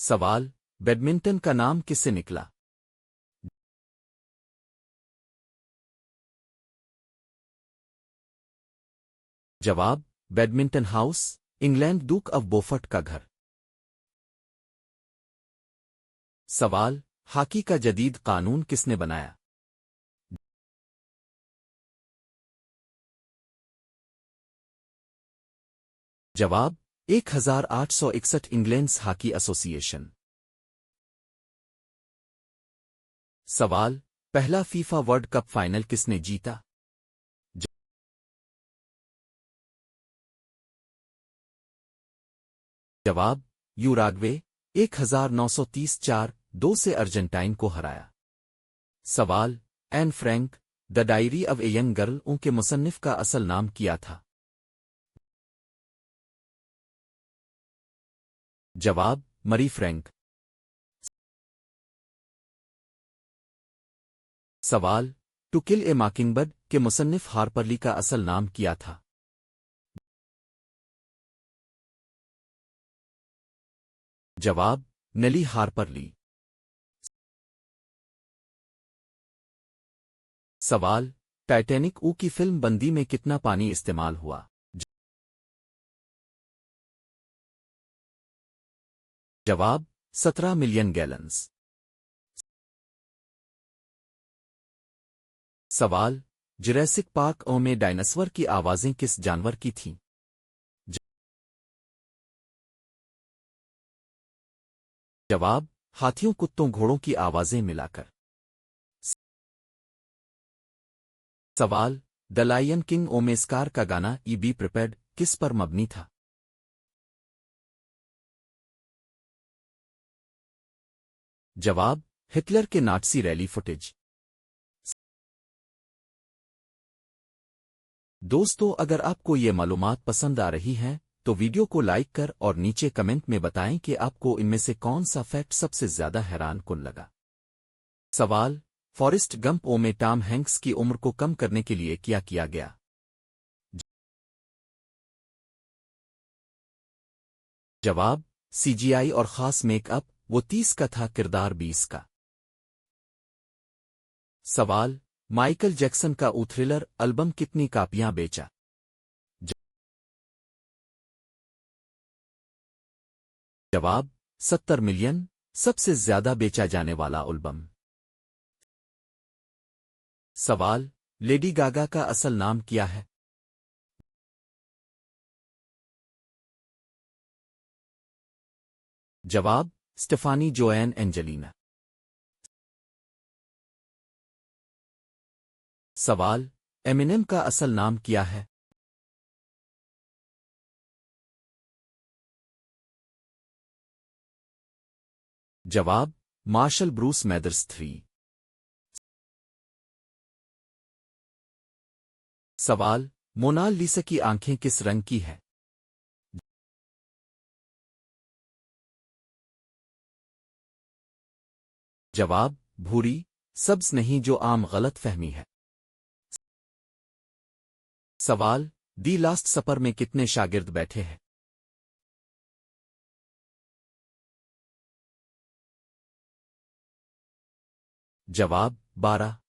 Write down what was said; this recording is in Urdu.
سوال: بیڈمنٹن کا نام کس سے نکلا؟ جواب: badminton house, England Dhok of بوفورٹ کا گھر۔ سوال: ہاکی کا جدید قانون کس نے بنایا؟ جواب: 1861 انگلینڈ ہاکی ایسوسی ایشن۔ سوال: پہلا فیفا ورلڈ کپ فائنل کس نے جیتا؟ جواب: یوراگوے، 1930 4-2 سے ارجنٹائن کو ہرایا۔ سوال: Anne Frank, the diary of a young girl ان کے مصنف کا اصل نام کیا تھا؟ جواب: مری فرینک۔ سوال: to kill a mocking bird کے مصنف ہارپر لی کا اصل نام کیا تھا؟ جواب: نلی ہارپر لی۔ سوال: ٹائٹینک او کی فلم بندی میں کتنا پانی استعمال ہوا؟ جواب: 17 ملین گیلنز۔ سوال: جریسک پارک او میں ڈائناسور کی آوازیں کس جانور کی تھیں؟ جواب: ہاتھیوں، کتوں، گھوڑوں کی آوازیں ملا کر۔ سوال: دی لائن کنگ او میں اسکار کا گانا ای بی پریپیئرڈ کس پر مبنی تھا؟ جواب: ہٹلر کے ناٹسی ریلی فوٹیج۔ دوستو، اگر آپ کو یہ معلومات پسند آ رہی ہیں تو ویڈیو کو لائک کر اور نیچے کمنٹ میں بتائیں کہ آپ کو ان میں سے کون سا فیکٹ سب سے زیادہ حیران کن لگا۔ سوال: فارسٹ گمپ او میں ٹام ہینکس کی عمر کو کم کرنے کے لیے کیا کیا گیا؟ جواب: سی جی آئی اور خاص میک اپ۔ وہ 30 کا تھا، کردار 20 کا۔ سوال: مائیکل جیکسن کا او تھرلر البم کتنی کاپیاں بیچا؟ جواب: 70 ملین، سب سے زیادہ بیچا جانے والا البم۔ سوال: لیڈی گاگا کا اصل نام کیا ہے؟ جواب: اسٹیفانی جوین اینجلینا۔ سوال: ایمینیم کا اصل نام کیا ہے؟ جواب: مارشل بروس میدرس 3۔ سوال: مونال لیسا کی آنکھیں کس رنگ کی ہے؟ جواب: بھوری، سبز نہیں جو عام غلط فہمی ہے۔ سوال: دی لاسٹ سپر میں کتنے شاگرد بیٹھے ہیں؟ جواب: 12۔